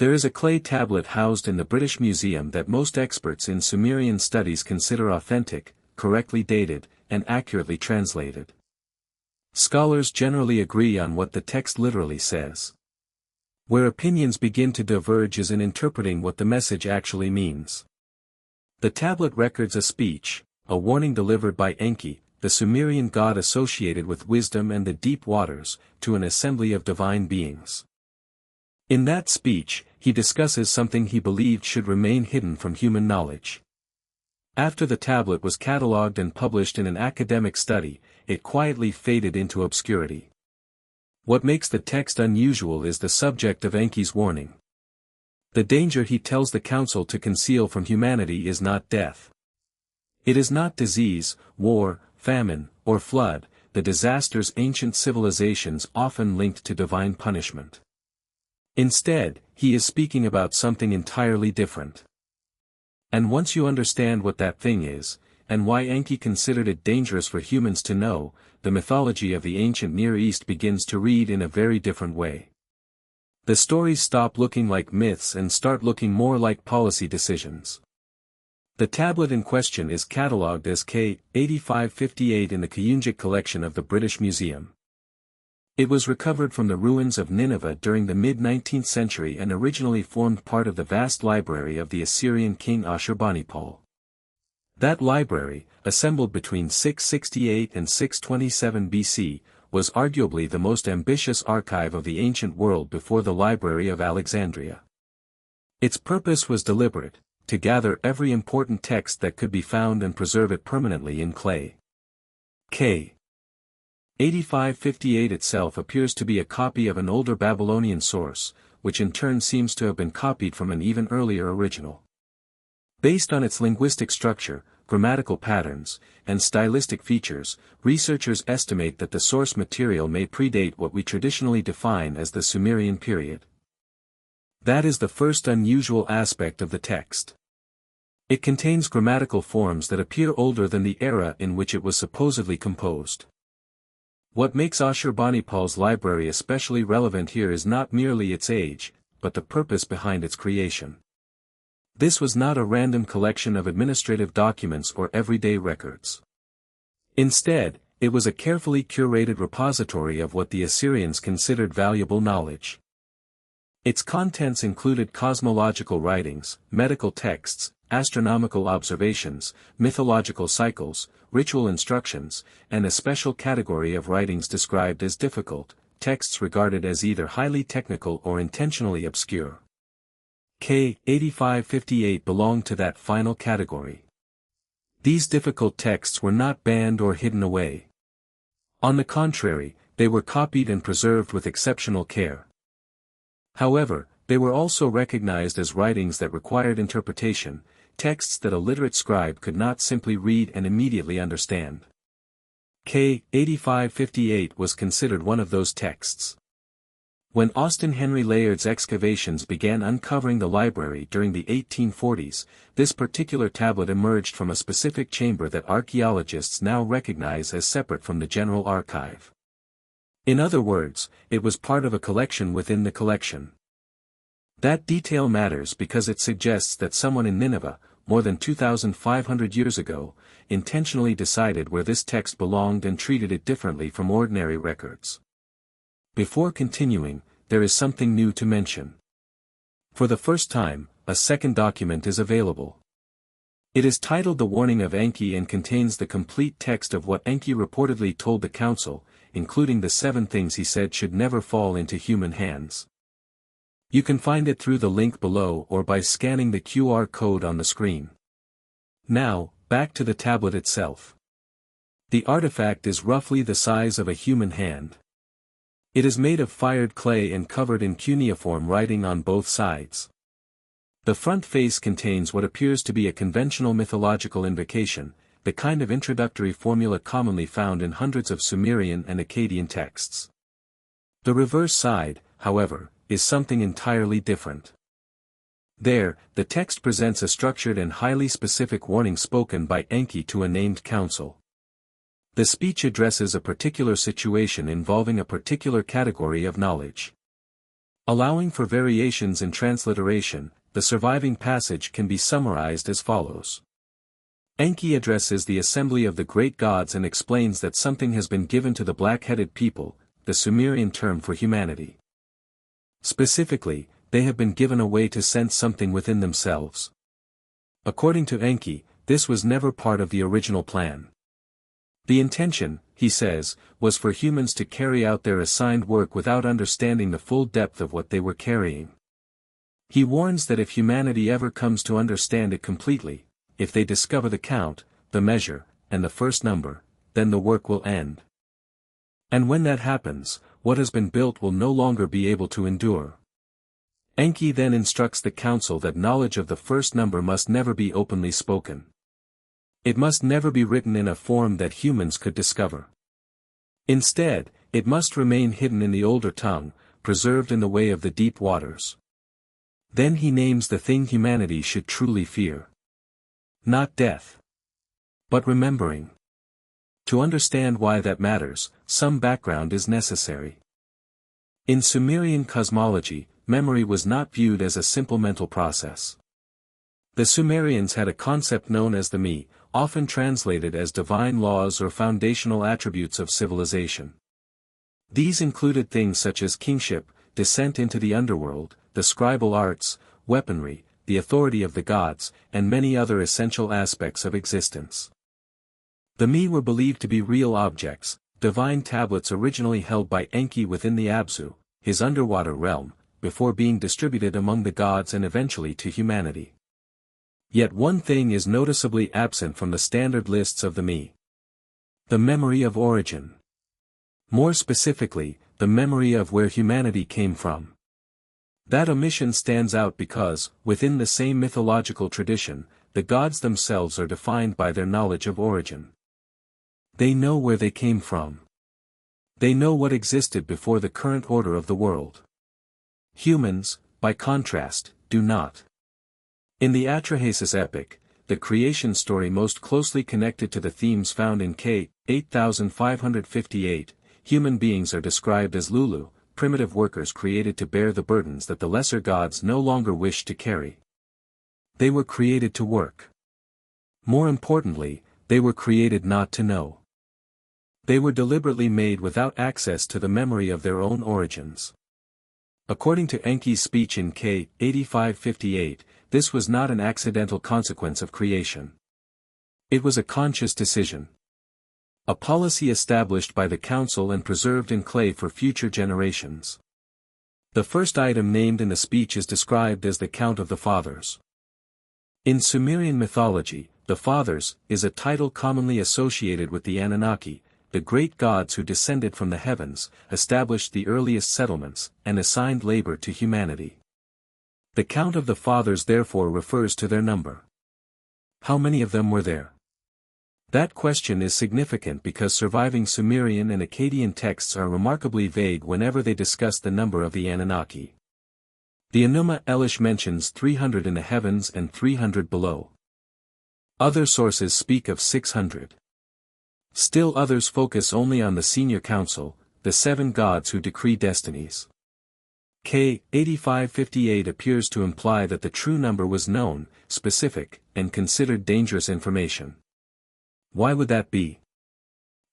There is a clay tablet housed in the British Museum that most experts in Sumerian studies consider authentic, correctly dated, and accurately translated. Scholars generally agree on what the text literally says. Where opinions begin to diverge is in interpreting what the message actually means. The tablet records a speech, a warning delivered by Enki, the Sumerian god associated with wisdom and the deep waters, to an assembly of divine beings. In that speech, he discusses something he believed should remain hidden from human knowledge. After the tablet was catalogued and published in an academic study, it quietly faded into obscurity. What makes the text unusual is the subject of Enki's warning. The danger he tells the council to conceal from humanity is not death. It is not disease, war, famine, or flood, the disasters ancient civilizations often linked to divine punishment. Instead, he is speaking about something entirely different. And once you understand what that thing is, and why Enki considered it dangerous for humans to know, the mythology of the ancient Near East begins to read in a very different way. The stories stop looking like myths and start looking more like policy decisions. The tablet in question is catalogued as K8558 in the Kuyunjik collection of the British Museum. It was recovered from the ruins of Nineveh during the mid-19th century and originally formed part of the vast library of the Assyrian king Ashurbanipal. That library, assembled between 668 and 627 BC, was arguably the most ambitious archive of the ancient world before the Library of Alexandria. Its purpose was deliberate, to gather every important text that could be found and preserve it permanently in clay. K8558 itself appears to be a copy of an older Babylonian source, which in turn seems to have been copied from an even earlier original. Based on its linguistic structure, grammatical patterns, and stylistic features, researchers estimate that the source material may predate what we traditionally define as the Sumerian period. That is the first unusual aspect of the text. It contains grammatical forms that appear older than the era in which it was supposedly composed. What makes Ashurbanipal's library especially relevant here is not merely its age, but the purpose behind its creation. This was not a random collection of administrative documents or everyday records. Instead, it was a carefully curated repository of what the Assyrians considered valuable knowledge. Its contents included cosmological writings, medical texts, astronomical observations, mythological cycles, ritual instructions, and a special category of writings described as difficult, texts regarded as either highly technical or intentionally obscure. K8558 belonged to that final category. These difficult texts were not banned or hidden away. On the contrary, they were copied and preserved with exceptional care. However, they were also recognized as writings that required interpretation, texts that a literate scribe could not simply read and immediately understand. K8558 was considered one of those texts. When Austin Henry Layard's excavations began uncovering the library during the 1840s, this particular tablet emerged from a specific chamber that archaeologists now recognize as separate from the general archive. In other words, it was part of a collection within the collection. That detail matters because it suggests that someone in Nineveh, more than 2,500 years ago, intentionally decided where this text belonged and treated it differently from ordinary records. Before continuing, there is something new to mention. For the first time, a second document is available. It is titled The Warning of Enki and contains the complete text of what Enki reportedly told the council, including the 7 things he said should never fall into human hands. You can find it through the link below or by scanning the QR code on the screen. Now, back to the tablet itself. The artifact is roughly the size of a human hand. It is made of fired clay and covered in cuneiform writing on both sides. The front face contains what appears to be a conventional mythological invocation, the kind of introductory formula commonly found in hundreds of Sumerian and Akkadian texts. The reverse side, however, is something entirely different. There, the text presents a structured and highly specific warning spoken by Enki to a named council. The speech addresses a particular situation involving a particular category of knowledge. Allowing for variations in transliteration, the surviving passage can be summarized as follows. Enki addresses the assembly of the great gods and explains that something has been given to the black-headed people, the Sumerian term for humanity. Specifically, they have been given a way to sense something within themselves. According to Enki, this was never part of the original plan. The intention, he says, was for humans to carry out their assigned work without understanding the full depth of what they were carrying. He warns that if humanity ever comes to understand it completely, if they discover the count, the measure, and the first number, then the work will end. And when that happens, what has been built will no longer be able to endure. Enki then instructs the council that knowledge of the first number must never be openly spoken. It must never be written in a form that humans could discover. Instead, it must remain hidden in the older tongue, preserved in the way of the deep waters. Then he names the thing humanity should truly fear. Not death, but remembering. To understand why that matters, some background is necessary. In Sumerian cosmology, memory was not viewed as a simple mental process. The Sumerians had a concept known as the me, often translated as divine laws or foundational attributes of civilization. These included things such as kingship, descent into the underworld, the scribal arts, weaponry, the authority of the gods, and many other essential aspects of existence. The me were believed to be real objects, divine tablets originally held by Enki within the Abzu, his underwater realm, before being distributed among the gods and eventually to humanity. Yet one thing is noticeably absent from the standard lists of the me. The memory of origin. More specifically, the memory of where humanity came from. That omission stands out because, within the same mythological tradition, the gods themselves are defined by their knowledge of origin. They know where they came from. They know what existed before the current order of the world. Humans, by contrast, do not. In the Atrahasis epic, the creation story most closely connected to the themes found in K. 8558, human beings are described as Lulu, primitive workers created to bear the burdens that the lesser gods no longer wish to carry. They were created to work. More importantly, they were created not to know. They were deliberately made without access to the memory of their own origins. According to Enki's speech in K. 8558, this was not an accidental consequence of creation. It was a conscious decision. A policy established by the council and preserved in clay for future generations. The first item named in the speech is described as the count of the fathers. In Sumerian mythology, the fathers is a title commonly associated with the Anunnaki, the great gods who descended from the heavens, established the earliest settlements, and assigned labor to humanity. The count of the fathers therefore refers to their number. How many of them were there? That question is significant because surviving Sumerian and Akkadian texts are remarkably vague whenever they discuss the number of the Anunnaki. The Enuma Elish mentions 300 in the heavens and 300 below. Other sources speak of 600. Still others focus only on the senior council, the 7 gods who decree destinies. K. 8558 appears to imply that the true number was known, specific, and considered dangerous information. Why would that be?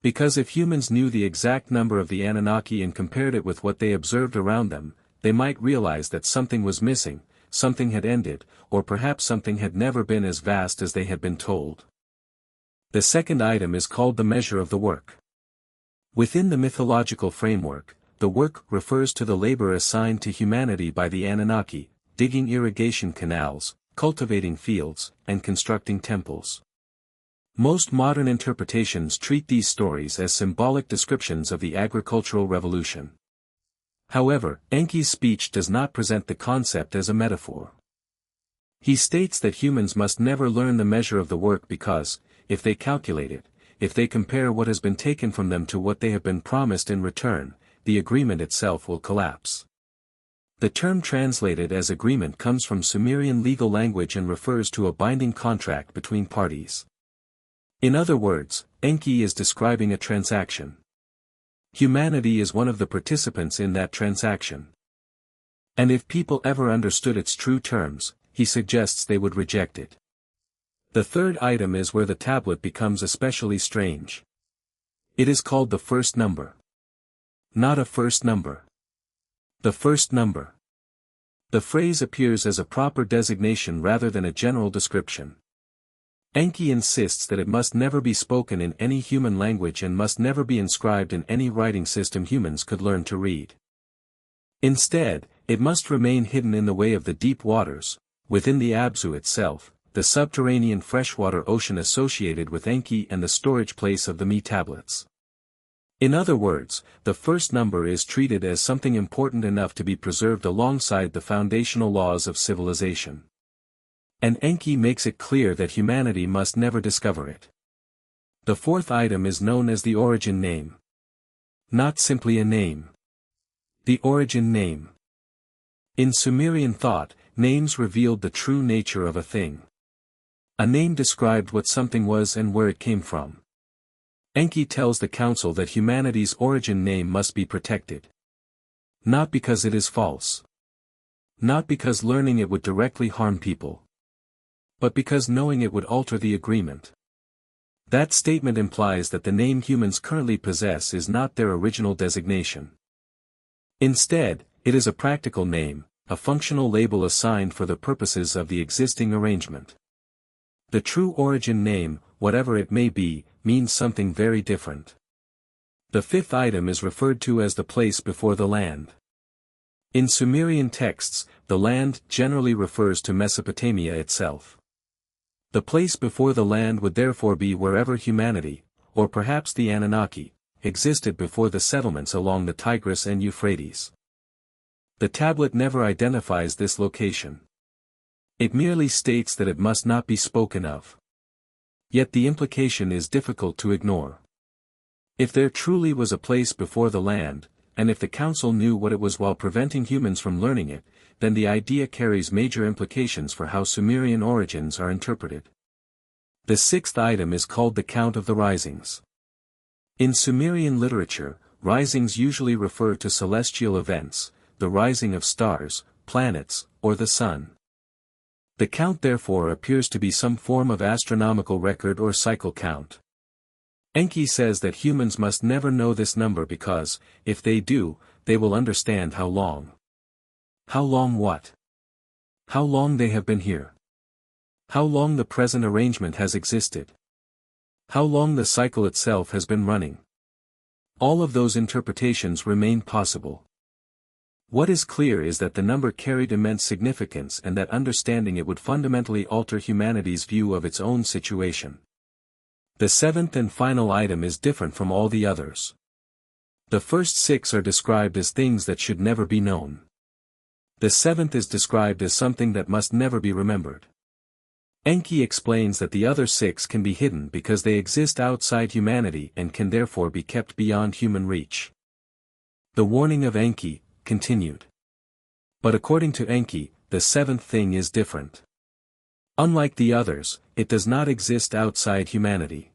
Because if humans knew the exact number of the Anunnaki and compared it with what they observed around them, they might realize that something was missing, something had ended, or perhaps something had never been as vast as they had been told. The second item is called the measure of the work. Within the mythological framework, the work refers to the labor assigned to humanity by the Anunnaki, digging irrigation canals, cultivating fields, and constructing temples. Most modern interpretations treat these stories as symbolic descriptions of the agricultural revolution. However, Enki's speech does not present the concept as a metaphor. He states that humans must never learn the measure of the work because, if they calculate it, if they compare what has been taken from them to what they have been promised in return, the agreement itself will collapse. The term translated as agreement comes from Sumerian legal language and refers to a binding contract between parties. In other words, Enki is describing a transaction. Humanity is one of the participants in that transaction. And if people ever understood its true terms, he suggests they would reject it. The third item is where the tablet becomes especially strange. It is called the first number. Not a first number. The first number. The phrase appears as a proper designation rather than a general description. Enki insists that it must never be spoken in any human language and must never be inscribed in any writing system humans could learn to read. Instead, it must remain hidden in the way of the deep waters, within the Abzu itself, the subterranean freshwater ocean associated with Enki and the storage place of the Mi tablets. In other words, the first number is treated as something important enough to be preserved alongside the foundational laws of civilization. And Enki makes it clear that humanity must never discover it. The fourth item is known as the origin name. Not simply a name. The origin name. In Sumerian thought, names revealed the true nature of a thing. A name described what something was and where it came from. Enki tells the council that humanity's origin name must be protected. Not because it is false. Not because learning it would directly harm people. But because knowing it would alter the agreement. That statement implies that the name humans currently possess is not their original designation. Instead, it is a practical name, a functional label assigned for the purposes of the existing arrangement. The true origin name, whatever it may be, means something very different. The fifth item is referred to as the place before the land. In Sumerian texts, the land generally refers to Mesopotamia itself. The place before the land would therefore be wherever humanity, or perhaps the Anunnaki, existed before the settlements along the Tigris and Euphrates. The tablet never identifies this location. It merely states that it must not be spoken of. Yet the implication is difficult to ignore. If there truly was a place before the land, and if the council knew what it was while preventing humans from learning it, then the idea carries major implications for how Sumerian origins are interpreted. The sixth item is called the Count of the Risings. In Sumerian literature, risings usually refer to celestial events, the rising of stars, planets, or the sun. The count therefore appears to be some form of astronomical record or cycle count. Enki says that humans must never know this number because, if they do, they will understand how long. How long what? How long they have been here. How long the present arrangement has existed. How long the cycle itself has been running. All of those interpretations remain possible. What is clear is that the number carried immense significance and that understanding it would fundamentally alter humanity's view of its own situation. The seventh and final item is different from all the others. The first six are described as things that should never be known. The seventh is described as something that must never be remembered. Enki explains that the other six can be hidden because they exist outside humanity and can therefore be kept beyond human reach. The warning of Enki, continued. But according to Enki, the seventh thing is different. Unlike the others, it does not exist outside humanity.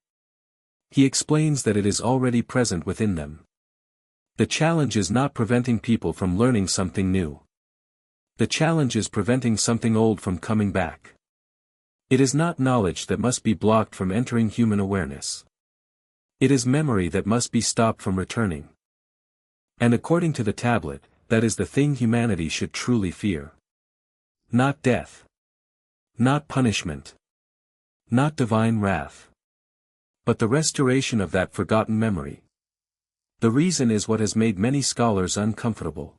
He explains that it is already present within them. The challenge is not preventing people from learning something new. The challenge is preventing something old from coming back. It is not knowledge that must be blocked from entering human awareness. It is memory that must be stopped from returning. And according to the tablet, that is the thing humanity should truly fear. Not death. Not punishment. Not divine wrath. But the restoration of that forgotten memory. The reason is what has made many scholars uncomfortable.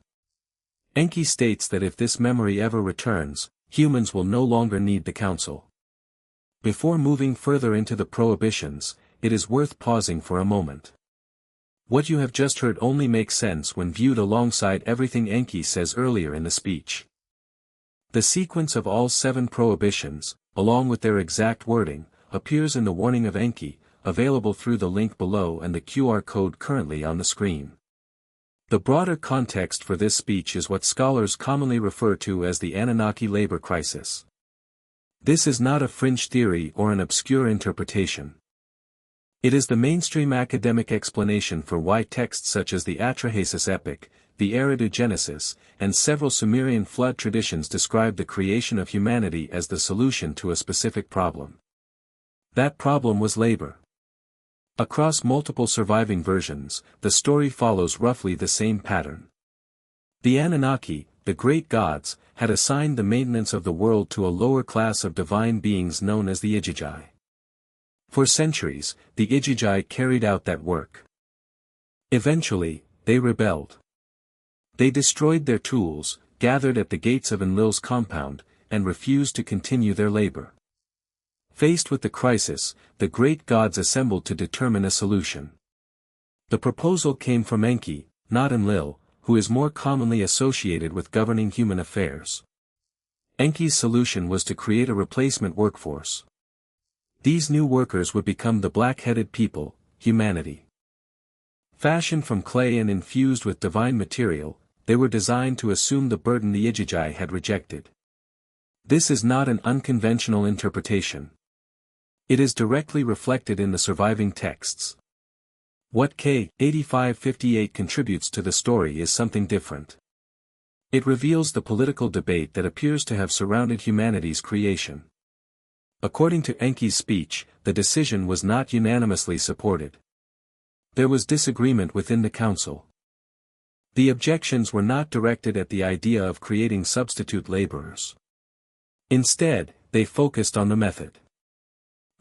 Enki states that if this memory ever returns, humans will no longer need the council. Before moving further into the prohibitions, it is worth pausing for a moment. What you have just heard only makes sense when viewed alongside everything Enki says earlier in the speech. The sequence of all 7 prohibitions, along with their exact wording, appears in the warning of Enki, available through the link below and the QR code currently on the screen. The broader context for this speech is what scholars commonly refer to as the Anunnaki labor crisis. This is not a fringe theory or an obscure interpretation. It is the mainstream academic explanation for why texts such as the Atrahasis epic, the Aridogenesis, and several Sumerian flood traditions describe the creation of humanity as the solution to a specific problem. That problem was labor. Across multiple surviving versions, the story follows roughly the same pattern. The Anunnaki, the great gods, had assigned the maintenance of the world to a lower class of divine beings known as the Igigi. For centuries, the Igigi carried out that work. Eventually, they rebelled. They destroyed their tools, gathered at the gates of Enlil's compound, and refused to continue their labor. Faced with the crisis, the great gods assembled to determine a solution. The proposal came from Enki, not Enlil, who is more commonly associated with governing human affairs. Enki's solution was to create a replacement workforce. These new workers would become the black-headed people, humanity. Fashioned from clay and infused with divine material, they were designed to assume the burden the Igigi had rejected. This is not an unconventional interpretation. It is directly reflected in the surviving texts. What K. 8558 contributes to the story is something different. It reveals the political debate that appears to have surrounded humanity's creation. According to Enki's speech, the decision was not unanimously supported. There was disagreement within the council. The objections were not directed at the idea of creating substitute laborers. Instead, they focused on the method.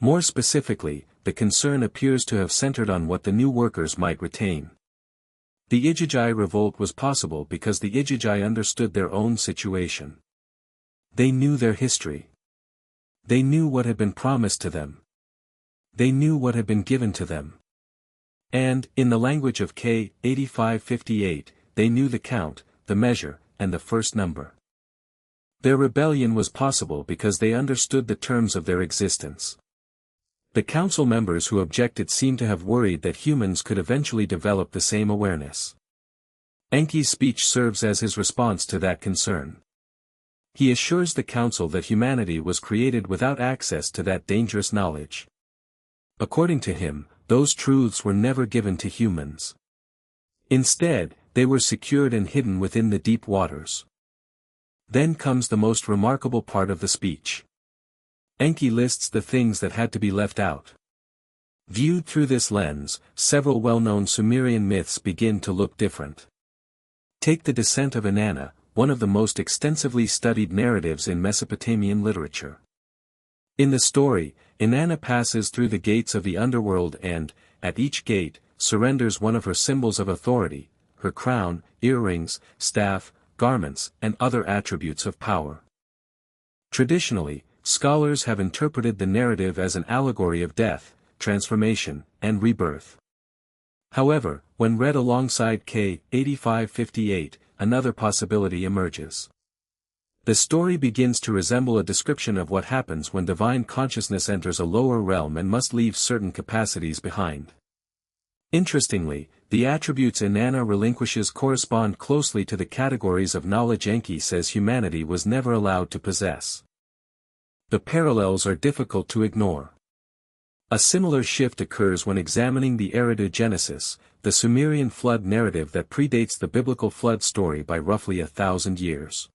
More specifically, the concern appears to have centered on what the new workers might retain. The Igigi revolt was possible because the Igigi understood their own situation. They knew their history. They knew what had been promised to them. They knew what had been given to them. And, in the language of K. 8558, they knew the count, the measure, and the first number. Their rebellion was possible because they understood the terms of their existence. The council members who objected seemed to have worried that humans could eventually develop the same awareness. Enki's speech serves as his response to that concern. He assures the council that humanity was created without access to that dangerous knowledge. According to him, those truths were never given to humans. Instead, they were secured and hidden within the deep waters. Then comes the most remarkable part of the speech. Enki lists the things that had to be left out. Viewed through this lens, several well-known Sumerian myths begin to look different. Take the descent of Inanna, one of the most extensively studied narratives in Mesopotamian literature. In the story, Inanna passes through the gates of the underworld and, at each gate, surrenders one of her symbols of authority, her crown, earrings, staff, garments, and other attributes of power. Traditionally, scholars have interpreted the narrative as an allegory of death, transformation, and rebirth. However, when read alongside K. 8558, another possibility emerges. The story begins to resemble a description of what happens when divine consciousness enters a lower realm and must leave certain capacities behind. Interestingly, the attributes Inanna relinquishes correspond closely to the categories of knowledge Enki says humanity was never allowed to possess. The parallels are difficult to ignore. A similar shift occurs when examining the Aridogenesis, the Sumerian flood narrative that predates the biblical flood story by roughly 1,000 years.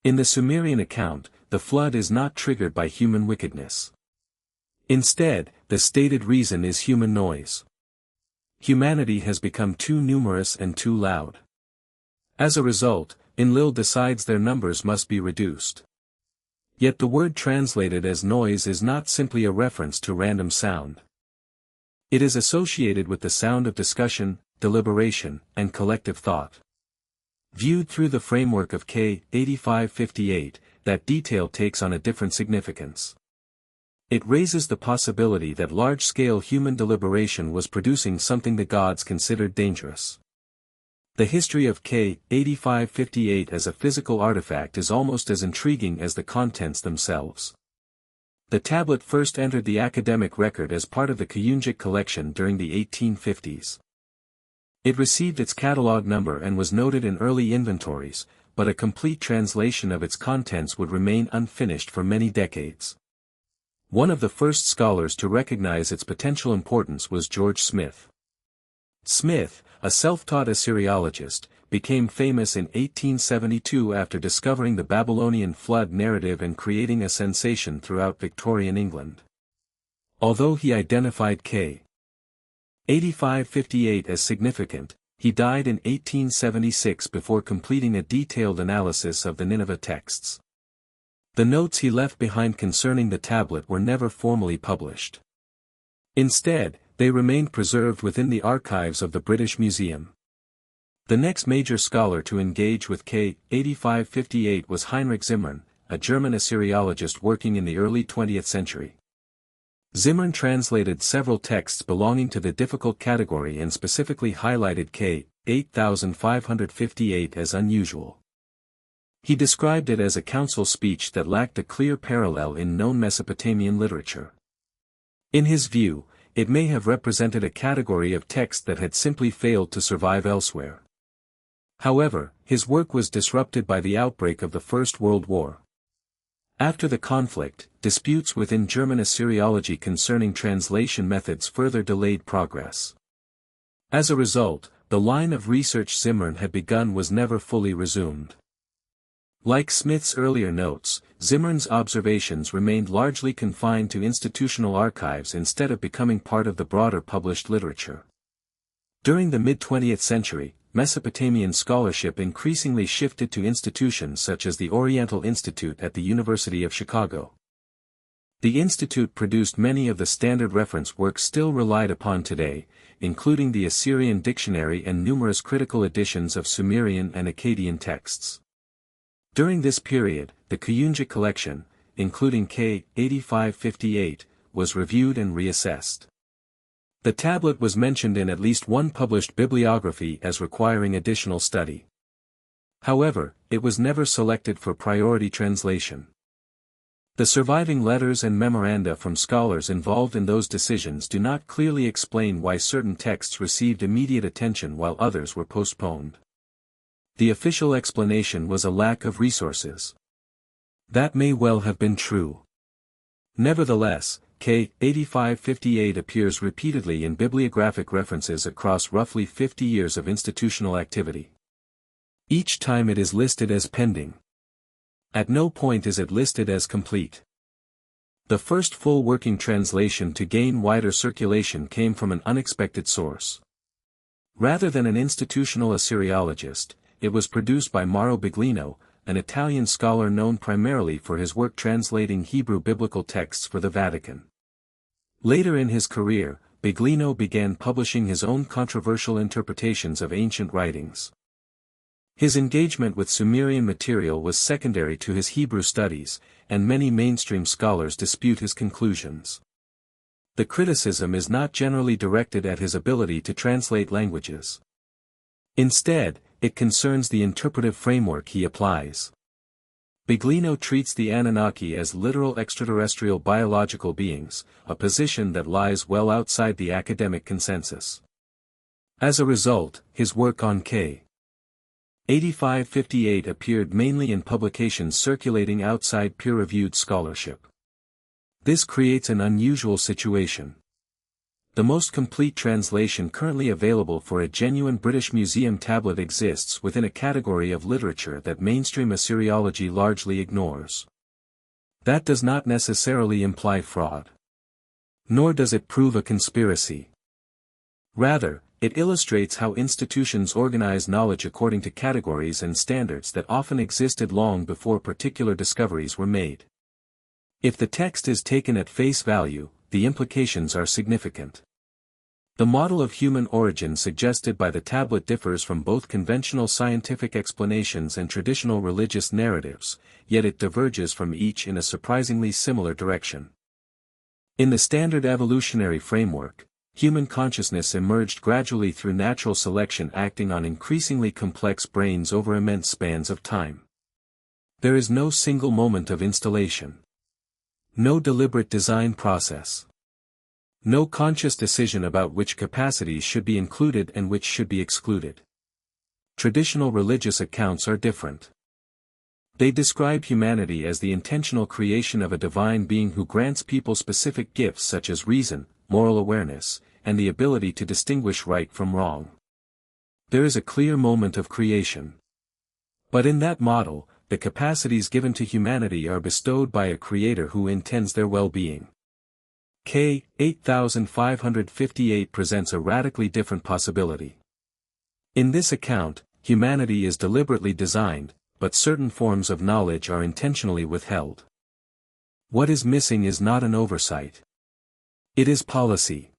In the Sumerian account, the flood is not triggered by human wickedness. Instead, the stated reason is human noise. Humanity has become too numerous and too loud. As a result, Enlil decides their numbers must be reduced. Yet the word translated as noise is not simply a reference to random sound. It is associated with the sound of discussion, deliberation, and collective thought. Viewed through the framework of K. 8558, that detail takes on a different significance. It raises the possibility that large-scale human deliberation was producing something the gods considered dangerous. The history of K. 8558 as a physical artifact is almost as intriguing as the contents themselves. The tablet first entered the academic record as part of the Kuyunjik collection during the 1850s. It received its catalog number and was noted in early inventories, but a complete translation of its contents would remain unfinished for many decades. One of the first scholars to recognize its potential importance was George Smith. Smith, a self-taught Assyriologist, became famous in 1872 after discovering the Babylonian flood narrative and creating a sensation throughout Victorian England. Although he identified k. 8558 as significant, he died in 1876 before completing a detailed analysis of the Nineveh texts. The notes he left behind concerning the tablet were never formally published. Instead, they remained preserved within the archives of the British Museum. The next major scholar to engage with k. 8558 was Heinrich Zimmern, a German Assyriologist working in the early 20th century. Zimmern translated several texts belonging to the difficult category and specifically highlighted k. 8558 as unusual. He described it as a council speech that lacked a clear parallel in known Mesopotamian literature. In his view, it may have represented a category of text that had simply failed to survive elsewhere. However, his work was disrupted by the outbreak of the First World War. After the conflict, disputes within German Assyriology concerning translation methods further delayed progress. As a result, the line of research Zimmern had begun was never fully resumed. Like Smith's earlier notes, Zimmern's observations remained largely confined to institutional archives instead of becoming part of the broader published literature. During the mid-20th century, Mesopotamian scholarship increasingly shifted to institutions such as the Oriental Institute at the University of Chicago. The institute produced many of the standard reference works still relied upon today, including the Assyrian Dictionary and numerous critical editions of Sumerian and Akkadian texts. During this period, the Kuyunjik collection, including k. 8558, was reviewed and reassessed. The tablet was mentioned in at least one published bibliography as requiring additional study. However, it was never selected for priority translation. The surviving letters and memoranda from scholars involved in those decisions do not clearly explain why certain texts received immediate attention while others were postponed. The official explanation was a lack of resources. That may well have been true. Nevertheless, k. 8558 appears repeatedly in bibliographic references across roughly 50 years of institutional activity. Each time it is listed as pending. At no point is it listed as complete. The first full working translation to gain wider circulation came from an unexpected source. Rather than an institutional Assyriologist, it was produced by Mauro Biglino, an Italian scholar known primarily for his work translating Hebrew biblical texts for the Vatican. Later in his career, Biglino began publishing his own controversial interpretations of ancient writings. His engagement with Sumerian material was secondary to his Hebrew studies, and many mainstream scholars dispute his conclusions. The criticism is not generally directed at his ability to translate languages. Instead, it concerns the interpretive framework he applies. Biglino treats the Anunnaki as literal extraterrestrial biological beings, a position that lies well outside the academic consensus. As a result, his work on k. 8558 appeared mainly in publications circulating outside peer-reviewed scholarship. This creates an unusual situation. The most complete translation currently available for a genuine British Museum tablet exists within a category of literature that mainstream Assyriology largely ignores. That does not necessarily imply fraud. Nor does it prove a conspiracy. Rather, it illustrates how institutions organize knowledge according to categories and standards that often existed long before particular discoveries were made. If the text is taken at face value, the implications are significant. The model of human origin suggested by the tablet differs from both conventional scientific explanations and traditional religious narratives, yet it diverges from each in a surprisingly similar direction. In the standard evolutionary framework, human consciousness emerged gradually through natural selection acting on increasingly complex brains over immense spans of time. There is no single moment of installation. No deliberate design process. No conscious decision about which capacities should be included and which should be excluded. Traditional religious accounts are different. They describe humanity as the intentional creation of a divine being who grants people specific gifts such as reason, moral awareness, and the ability to distinguish right from wrong. There is a clear moment of creation. But in that model, the capacities given to humanity are bestowed by a creator who intends their well-being. K. 8558 presents a radically different possibility. In this account, humanity is deliberately designed, but certain forms of knowledge are intentionally withheld. What is missing is not an oversight. It is policy.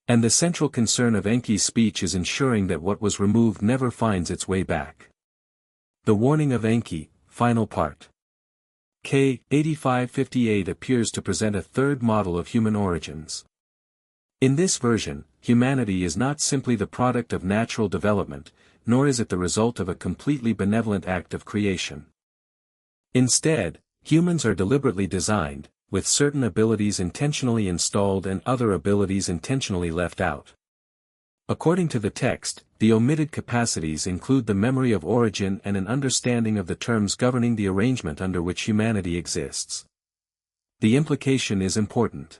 And the central concern of Enki's speech is ensuring that what was removed never finds its way back. The warning of Enki, final part. K. 8558 appears to present a third model of human origins. In this version, humanity is not simply the product of natural development, nor is it the result of a completely benevolent act of creation. Instead, humans are deliberately designed, with certain abilities intentionally installed and other abilities intentionally left out. According to the text, the omitted capacities include the memory of origin and an understanding of the terms governing the arrangement under which humanity exists. The implication is important.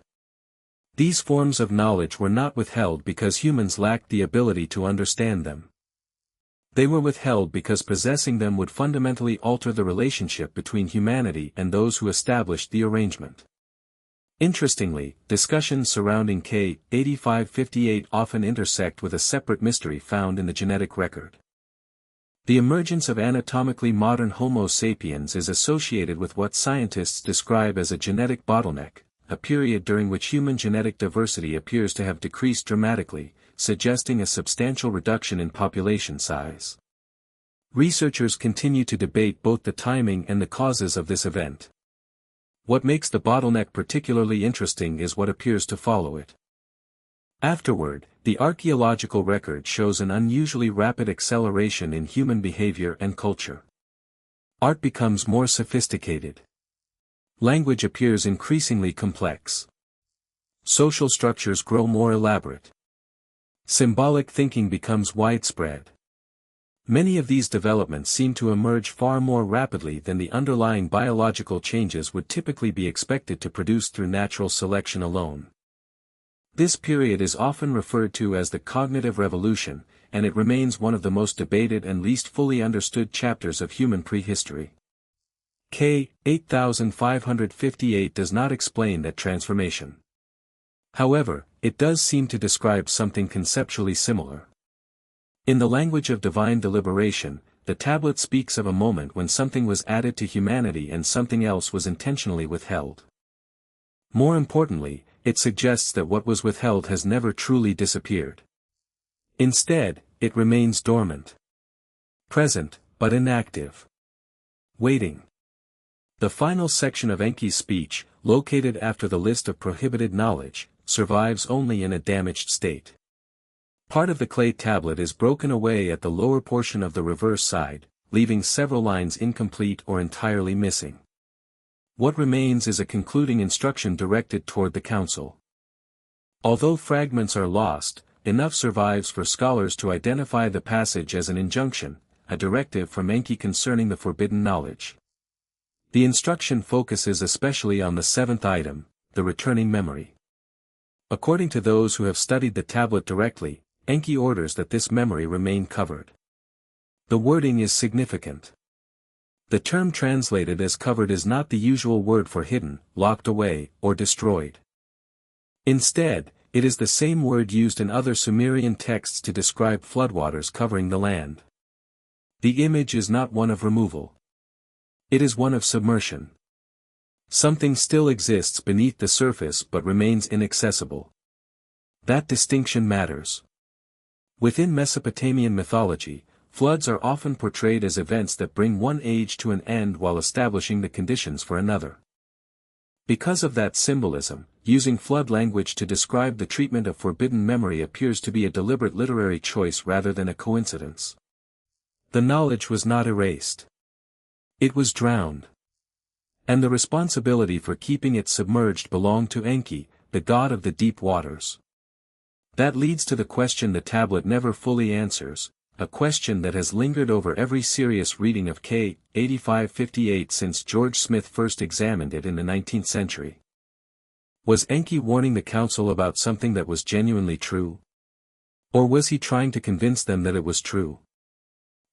These forms of knowledge were not withheld because humans lacked the ability to understand them. They were withheld because possessing them would fundamentally alter the relationship between humanity and those who established the arrangement. Interestingly, discussions surrounding K. 8558 often intersect with a separate mystery found in the genetic record. The emergence of anatomically modern Homo sapiens is associated with what scientists describe as a genetic bottleneck, a period during which human genetic diversity appears to have decreased dramatically, suggesting a substantial reduction in population size. Researchers continue to debate both the timing and the causes of this event. What makes the bottleneck particularly interesting is what appears to follow it. Afterward, the archaeological record shows an unusually rapid acceleration in human behavior and culture. Art becomes more sophisticated. Language appears increasingly complex. Social structures grow more elaborate. Symbolic thinking becomes widespread. Many of these developments seem to emerge far more rapidly than the underlying biological changes would typically be expected to produce through natural selection alone. This period is often referred to as the cognitive revolution, and it remains one of the most debated and least fully understood chapters of human prehistory. K. 8558 does not explain that transformation. However, it does seem to describe something conceptually similar. In the language of divine deliberation, the tablet speaks of a moment when something was added to humanity and something else was intentionally withheld. More importantly, it suggests that what was withheld has never truly disappeared. Instead, it remains dormant. Present, but inactive. Waiting. The final section of Enki's speech, located after the list of prohibited knowledge, survives only in a damaged state. Part of the clay tablet is broken away at the lower portion of the reverse side, leaving several lines incomplete or entirely missing. What remains is a concluding instruction directed toward the council. Although fragments are lost, enough survives for scholars to identify the passage as an injunction, a directive from Enki concerning the forbidden knowledge. The instruction focuses especially on the seventh item, the returning memory. According to those who have studied the tablet directly, Enki orders that this memory remain covered. The wording is significant. The term translated as covered is not the usual word for hidden, locked away, or destroyed. Instead, it is the same word used in other Sumerian texts to describe floodwaters covering the land. The image is not one of removal. It is one of submersion. Something still exists beneath the surface but remains inaccessible. That distinction matters. Within Mesopotamian mythology, floods are often portrayed as events that bring one age to an end while establishing the conditions for another. Because of that symbolism, using flood language to describe the treatment of forbidden memory appears to be a deliberate literary choice rather than a coincidence. The knowledge was not erased. It was drowned. And the responsibility for keeping it submerged belonged to Enki, the god of the deep waters. That leads to the question the tablet never fully answers, a question that has lingered over every serious reading of K. 8558 since George Smith first examined it in the 19th century. Was Enki warning the council about something that was genuinely true? Or was he trying to convince them that it was true?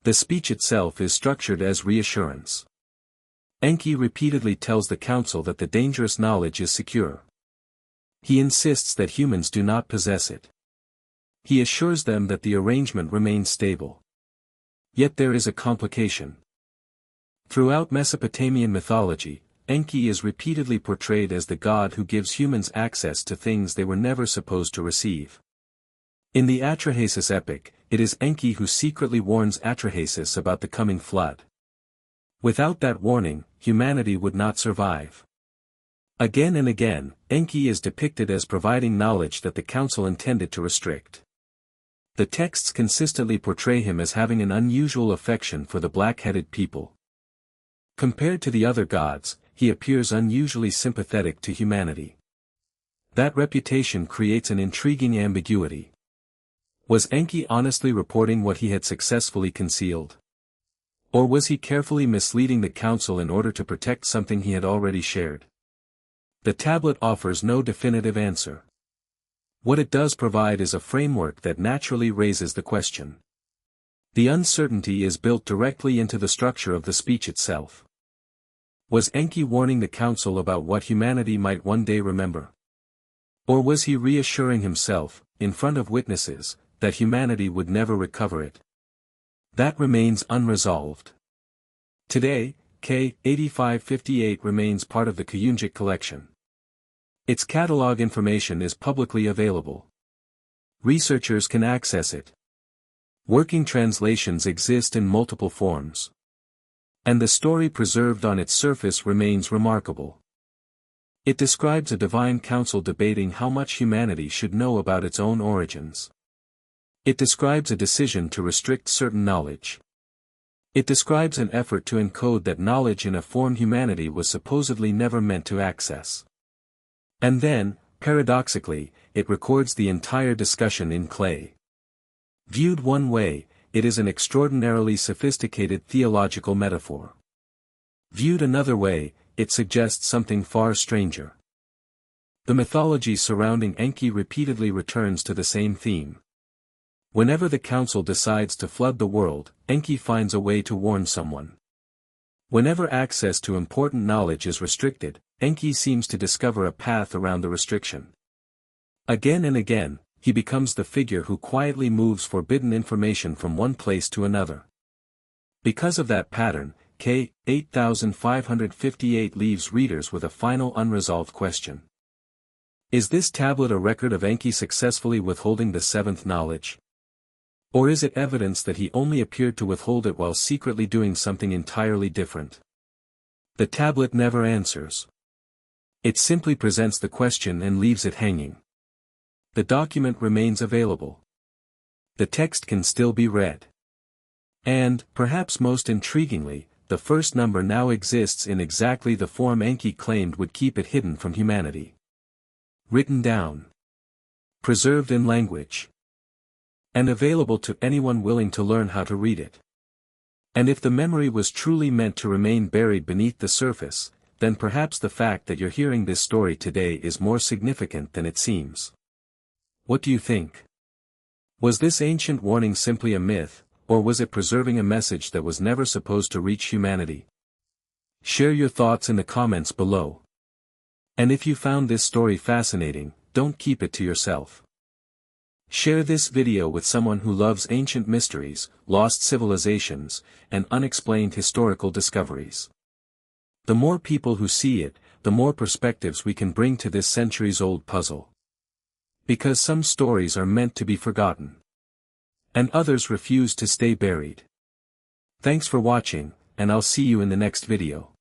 The speech itself is structured as reassurance. Enki repeatedly tells the council that the dangerous knowledge is secure. He insists that humans do not possess it. He assures them that the arrangement remains stable. Yet there is a complication. Throughout Mesopotamian mythology, Enki is repeatedly portrayed as the god who gives humans access to things they were never supposed to receive. In the Atrahasis epic, it is Enki who secretly warns Atrahasis about the coming flood. Without that warning, humanity would not survive. Again and again, Enki is depicted as providing knowledge that the council intended to restrict. The texts consistently portray him as having an unusual affection for the black-headed people. Compared to the other gods, he appears unusually sympathetic to humanity. That reputation creates an intriguing ambiguity. Was Enki honestly reporting what he had successfully concealed? Or was he carefully misleading the council in order to protect something he had already shared? The tablet offers no definitive answer. What it does provide is a framework that naturally raises the question. The uncertainty is built directly into the structure of the speech itself. Was Enki warning the council about what humanity might one day remember? Or was he reassuring himself, in front of witnesses, that humanity would never recover it? That remains unresolved. Today, K8558 remains part of the Kuyunjik collection. Its catalog information is publicly available. Researchers can access it. Working translations exist in multiple forms. And the story preserved on its surface remains remarkable. It describes a divine council debating how much humanity should know about its own origins. It describes a decision to restrict certain knowledge. It describes an effort to encode that knowledge in a form humanity was supposedly never meant to access. And then, paradoxically, it records the entire discussion in clay. Viewed one way, it is an extraordinarily sophisticated theological metaphor. Viewed another way, it suggests something far stranger. The mythology surrounding Enki repeatedly returns to the same theme. Whenever the council decides to flood the world, Enki finds a way to warn someone. Whenever access to important knowledge is restricted, Enki seems to discover a path around the restriction. Again and again, he becomes the figure who quietly moves forbidden information from one place to another. Because of that pattern, K8558 leaves readers with a final unresolved question. Is this tablet a record of Enki successfully withholding the seventh knowledge? Or is it evidence that he only appeared to withhold it while secretly doing something entirely different? The tablet never answers. It simply presents the question and leaves it hanging. The document remains available. The text can still be read. And, perhaps most intriguingly, the first number now exists in exactly the form Enki claimed would keep it hidden from humanity. Written down. Preserved in language. And available to anyone willing to learn how to read it. And if the memory was truly meant to remain buried beneath the surface, then perhaps the fact that you're hearing this story today is more significant than it seems. What do you think? Was this ancient warning simply a myth, or was it preserving a message that was never supposed to reach humanity? Share your thoughts in the comments below. And if you found this story fascinating, don't keep it to yourself. Share this video with someone who loves ancient mysteries, lost civilizations, and unexplained historical discoveries. The more people who see it, the more perspectives we can bring to this centuries-old puzzle. Because some stories are meant to be forgotten. And others refuse to stay buried. Thanks for watching, and I'll see you in the next video.